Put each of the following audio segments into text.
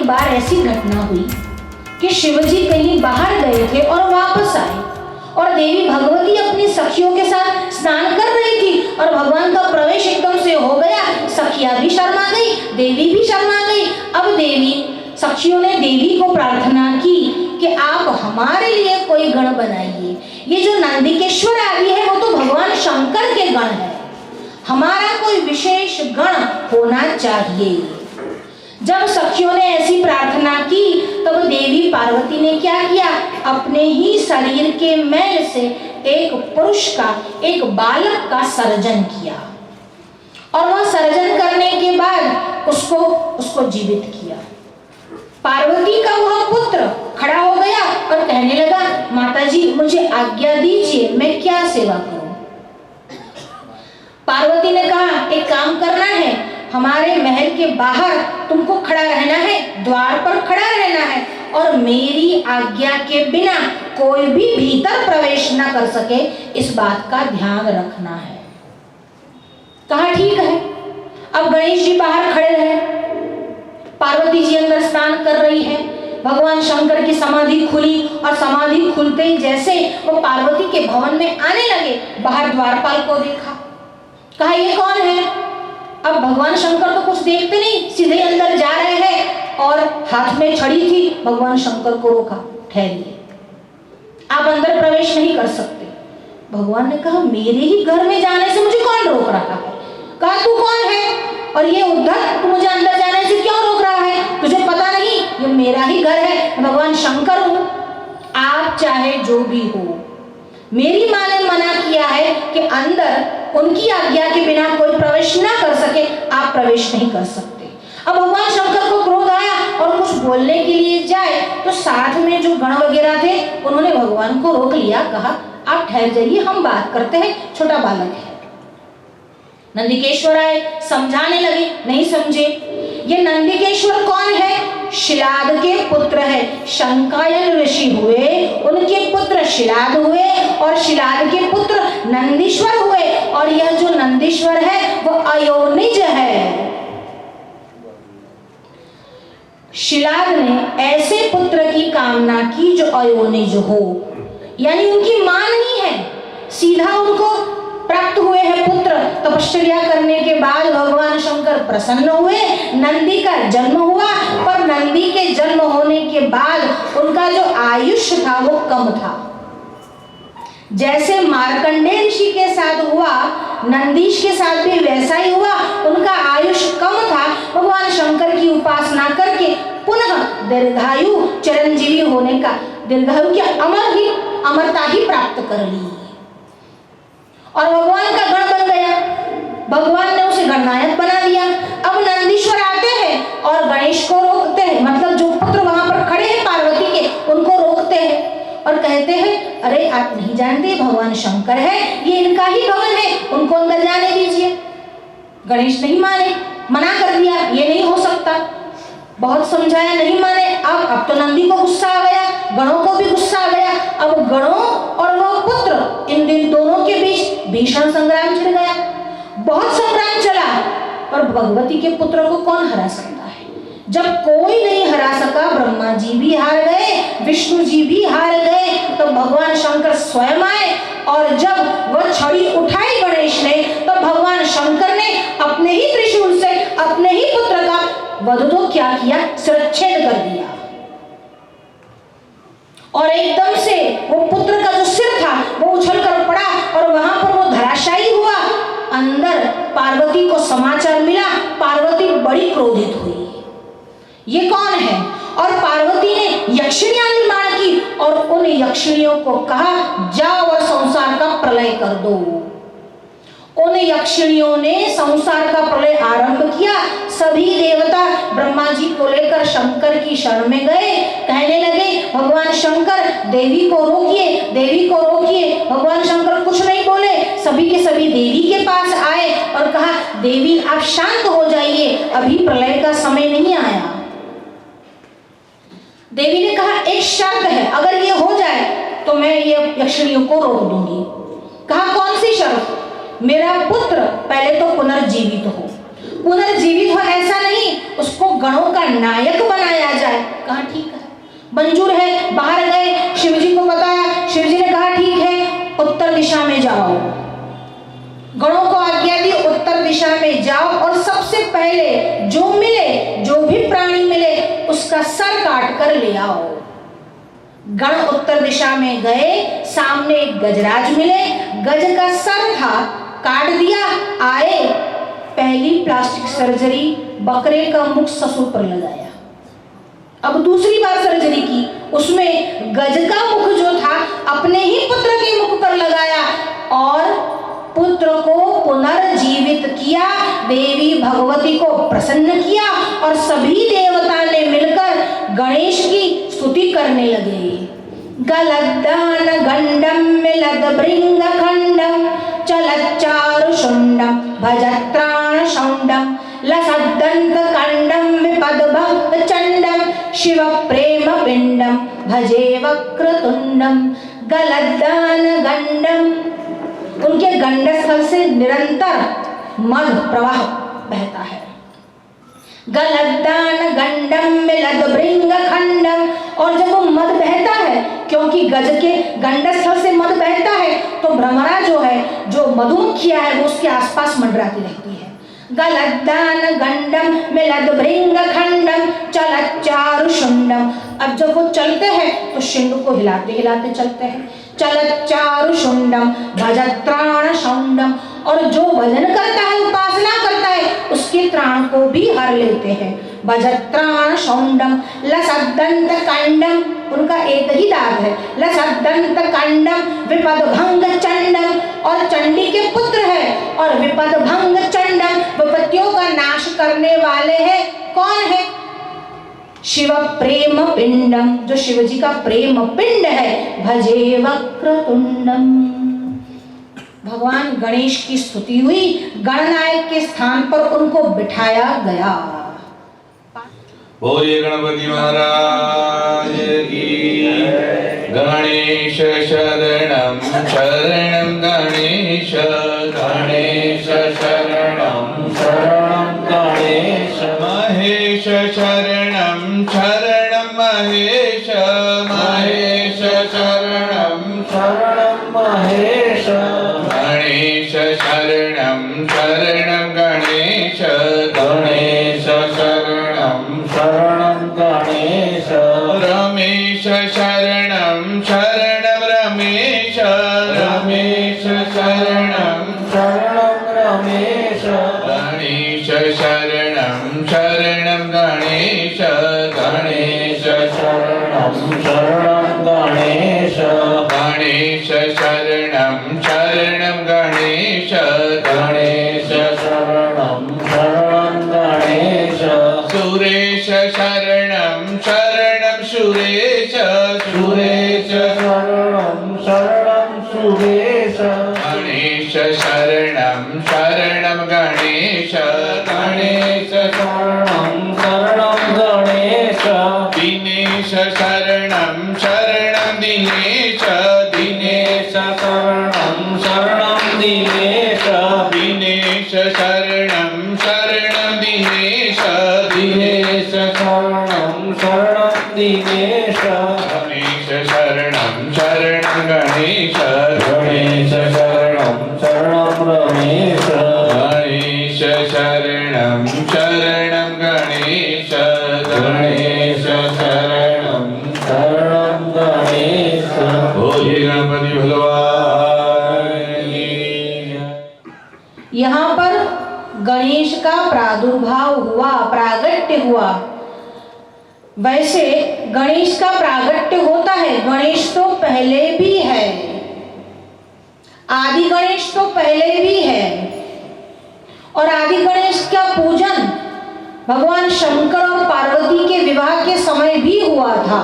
बार ऐसी घटना हुई कि शिवजी कहीं बाहर गए थे और वापस आए, और देवी भगवती अपनी सखियों के साथ स्नान कर रही थी और भगवान का प्रवेश एकदम से हो गया। सखियां भी शर्मा गई, देवी भी शर्मा गई। अब सखियों ने देवी को प्रार्थना की कि आप हमारे लिए कोई गण बनाइए। ये जो नंदिकेश्वर आदि है वो तो भगवान शंकर के गण है, हमारा कोई विशेष गण होना चाहिए। जब सखियों ने ऐसी प्रार्थना की तब देवी पार्वती ने क्या किया, अपने ही शरीर के मैल से एक पुरुष का, एक बालक का सर्जन किया, और वह सर्जन करने के बाद उसको जीवित किया। पार्वती का वह पुत्र खड़ा हो गया और कहने लगा, माताजी मुझे आज्ञा दीजिए, मैं क्या सेवा करूं। पार्वती ने कहा, एक काम करना है, हमारे महल के बाहर तुमको खड़ा रहना है, द्वार पर खड़ा रहना है, और मेरी आज्ञा के बिना कोई भी भीतर प्रवेश न कर सके, इस बात का ध्यान रखना है। कहा ठीक है। अब गणेश जी बाहर खड़े रहे, पार्वती जी अंदर स्नान कर रही है, भगवान शंकर की समाधि खुली, और समाधि खुलते ही जैसे वो पार्वती के भवन में आने लगे, बाहर द्वारपाल को देखा, कहा ये कौन है। अब भगवान शंकर तो कुछ देखते नहीं, सीधे अंदर जा रहे हैं, और हाथ में छड़ी थी। भगवान शंकर को रोका, ठहरिए, आप अंदर प्रवेश नहीं कर सकते। भगवान ने कहा, मेरे ही घर में जाने से मुझे कौन रोक रहा है। कहा तू कौन है, और ये उद्धत, तू मुझे अंदर जाने से क्यों रोक रहा है, तुझे पता नहीं ये मेरा ही घर है, भगवान शंकर हूं। आप चाहे जो भी हो, मेरी माँ ने मना किया है कि अंदर उनकी आज्ञा के बिना कोई प्रवेश ना कर सके, आप प्रवेश नहीं कर सकते। अब भगवान शंकर को क्रोध आया और कुछ बोलने के लिए जाए तो साथ में जो गण वगैरह थे उन्होंने भगवान को रोक लिया, कहा आप ठहर जाइए, हम बात करते हैं, छोटा बालक है। नंदिकेश्वर आए, समझाने लगे, नहीं समझे। ये नंदिकेश्वर कौन है, शिलाद के पुत्र है, शंकायन ऋषि हुए, उनके पुत्र शिलाद हुए, और शिलाद के पुत्र नंदीश्वर हुए, और यह जो नंदीश्वर है वो अयोनिज है। शिलाद ने ऐसे पुत्र की कामना की जो अयोनिज हो, यानी उनकी मां नहीं है, सीधा उनको प्राप्त हुए हैं पुत्र। तपश्चर्या करने के बाद भगवान शंकर प्रसन्न हुए, नंदी का जन्म हुआ, पर नंदी के जन्म होने के बाद उनका जो आयुष्य था वो कम था। जैसे मार्कंडेय ऋषि के साथ हुआ, नंदीश के साथ भी वैसा ही हुआ, उनका आयुष्य कम था। भगवान शंकर की उपासना करके पुनः दीर्घायु चिरंजीवी होने का, दीर्घायु की अमरता ही प्राप्त कर ली, और भगवान का गण बन गया। भगवान ने उसे गणनायक बना दिया। अब नंदीश्वर आते हैं और गणेश को रोकते हैं, मतलब जो पुत्र वहां पर खड़े हैं पार्वती के, उनको रोकते हैं और कहते हैं, अरे आप नहीं जानते भगवान शंकर है, ये इनका ही भवन है, उनको अंदर जाने दीजिए। गणेश नहीं माने, मना कर दिया, ये नहीं हो सकता। बहुत समझाया, नहीं माने। अब तो नंदी को गुस्सा आ गया, गणों को भी गुस्सा आ गया। अब गणों और वह पुत्र, इन दोनों के बीच भीषण संग्राम छिड़ गया। बहुत संग्राम चला, पर भगवती के पुत्र को कौन हरा सकता है। जब कोई नहीं हरा सका, ब्रह्मा जी भी हार गए, विष्णु जी भी हार गए, तो भगवान शंकर स्वयं आए, और जब वह छड़ी उठाई गणेश ने, तो भगवान शंकर ने अपने ही त्रिशूल से अपने ही पुत्र का वध तो क्या किया, शिरच्छेद कर दिया, और एकदम से वो पुत्र का जो सिर था वो उछल कर पड़ा, और वहां पर वो धराशायी हुआ। अंदर पार्वती को समाचार मिला, पार्वती बड़ी क्रोधित हुई, ये कौन है। और पार्वती ने यक्षिणियां निर्माण की, और उन यक्षिणियों को कहा, जाओ और संसार का प्रलय कर दो। उन यक्षिणियों ने संसार का प्रलय आरंभ किया। सभी देवता ब्रह्मा जी को लेकर शंकर की शरण में गए, कहने लगे, भगवान शंकर देवी को रोकिए, देवी को रोकिए। भगवान शंकर कुछ नहीं बोले, सभी के सभी देवी के पास आए और कहा, देवी आप शांत हो जाइए, अभी प्रलय का समय नहीं आया। देवी ने कहा, एक शर्त है, अगर ये हो जाए तो मैं ये यक्षिणियों को रोक दूंगी। कहा, कौन सी शर्त। मेरा पुत्र पहले तो पुनर्जीवित हो, पुनर्जीवित हो ऐसा नहीं, उसको गणों का नायक बनाया जाए। कहा ठीक है, मंजूर है। बाहर गए, शिव जी को बताया, शिव जी ने कहा ठीक है, उत्तर दिशा में जाओ। गणों को आज्ञा दी, उत्तर दिशा में जाओ और सबसे पहले जो मिले, जो भी प्राणी मिले, उसका सर काट कर ले आओ। गण उत्तर दिशा में गए, सामने एक गजराज मिले, गज का सर था, काट दिया। आए, पहली प्लास्टिक सर्जरी, बकरे का मुख ससुर पर लगाया। अब दूसरी बार सर्जरी की, उसमें गज का मुख जो था अपने ही पुत्र के मुख पर लगाया और पुत्र को पुनर्जीवित किया। देवी भगवती को प्रसन्न किया और सभी देवता ने मिलकर गणेश की स्तुति करने लगे। गलद्दान गंडम मिलद भृंग खंडम चलच्चारुषुंडम भजत्राण शौंडम लसद्दंत कंडम विपदभक्त चंडम शिव प्रेम पिंडम भजे वक्रतुंडम। गलद्दान गंडम, उनके गंडस्थल से निरंतर मध प्रवाह बहता है। गलद्दान गंडम मिलद भृंग खंडम, और जब वो मध बहता है, क्योंकि गज के गंडस्थल से मध बहता है, तो भ्रमरा जो है, जो मधुमक्खियां है, वो उसके आसपास मंडराती रहती है। गलद्दान गंडम मिलद भृंग खंडम चलच्चारुषुंडम। अब जब वो चलते हैं तो शिंग को हिलाते हिलाते चलते हैं। चलच्चारुषुंडम भजत्राण शौंडम, और जो भजन करता है, उपासना करता है, उसके त्राण को भी हर लेते हैं। भजत्राण शौंडम लसद्दंत कंडम, उनका एक ही दांत है। लसद्दंत कंडम विपदभंग चंडम, और चंडी के पुत्र है। और विपदभंग चंडम, विपत्तियों का नाश करने वाले हैं। कौन है? शिव प्रेम पिंडम, जो शिव जी का प्रेम पिंड है। भजे वक्रतुंडम, भगवान गणेश की स्तुति हुई, गणनायक के स्थान पर उनको बिठाया गया। बोलिए गणपति महाराज की। गणेश शरणम शरणम गणेश, गणेश शरणम शरणम गणेश, महेश शरणम शरणम महेश, महेश शरणम शरणम महेश, गणेश शरणम शरणम गणेश, गणेश शरणम शरणम गणेश, रमेश शरणम शरणम रमेश, रमेश शरणम शरणम रमेश, गणेश शरणम शरणम गणेश, गणेश शरणम शरणम गणेश, गणेश शरणम शरणम गणेश, गणेश शरणम शरणम गणेश, सुरेश शरणम शरणम सुरेश, सुरेश शरणम शरणम सुरेश, गणेश शरणम शरणम गणेश, गणेश शरणम शरणम गणेश, दिनेश शरणम शरणम दिनेश, दिनेश शरणम शरणम दिनेश, दिनेश शरणम शरणम दिनेश, दिनेश शरणम शरणम दिनेश, गणेश शरणम शरणम गणेश, गणेश शरणम शरणम रमेश, गणेश शरणम शरणम गणेश, गणेश शरणम शरणम गणेश। बोलिए गणपति भगवान की। यहाँ पर गणेश का प्रादुर्भाव हुआ, प्रागट्य हुआ। वैसे गणेश का प्रागट्य होता है, गणेश तो पहले भी है, आदि गणेश तो पहले भी है। और आदि गणेश का पूजन भगवान शंकर और पार्वती के विवाह के समय भी हुआ था,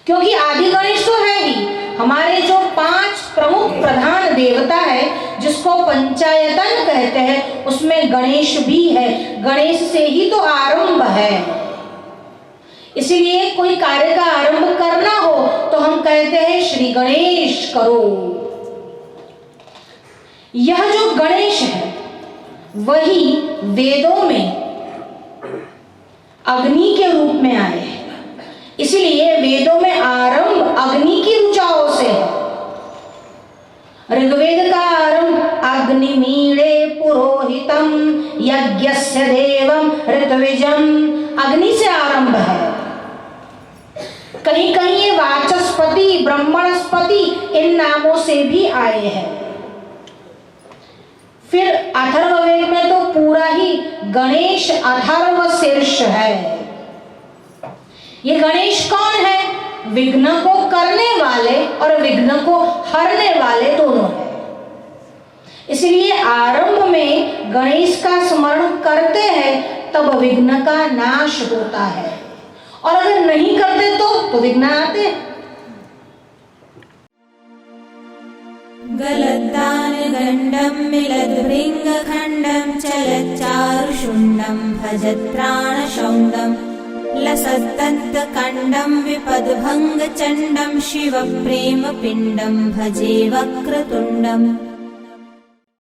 क्योंकि आदि गणेश तो है ही। हमारे जो 5 प्रमुख प्रधान देवता है, जिसको पंचायतन कहते हैं, उसमें गणेश भी है। गणेश से ही तो आरंभ है। इसीलिए कोई कार्य का आरंभ करना हो तो हम कहते हैं श्री गणेश करो। यह जो गणेश है, वही वेदों में अग्नि के रूप में आए हैं। इसलिए वेदों में आरंभ अग्नि की ऋचाओं से है। ऋग्वेद का आरंभ अग्निमीळे पुरोहितम यज्ञस्य देवम ऋत्विजम, अग्नि से आरंभ है। कहीं कहीं ये वाचस्पति ब्रह्मणस्पति इन नामों से भी आए हैं। फिर अथर्ववेद में तो पूरा ही गणेश अथर्व शीर्ष है। ये गणेश कौन है? विघ्न को करने वाले और विघ्न को हरने वाले दोनों हैं। इसलिए आरंभ में गणेश का स्मरण करते हैं तब विघ्न का नाश होता है, और अगर नहीं करते तो विघ्न आते। गलद्दानगण्डं मिलद्भृङ्गखण्डं चलच्चारुशुण्डं भजत्राणशौण्डं लसत्तन्तकण्डं विपद्भङ्गचण्डं शिवप्रेमपिण्डं भजे वक्रतुण्डम्।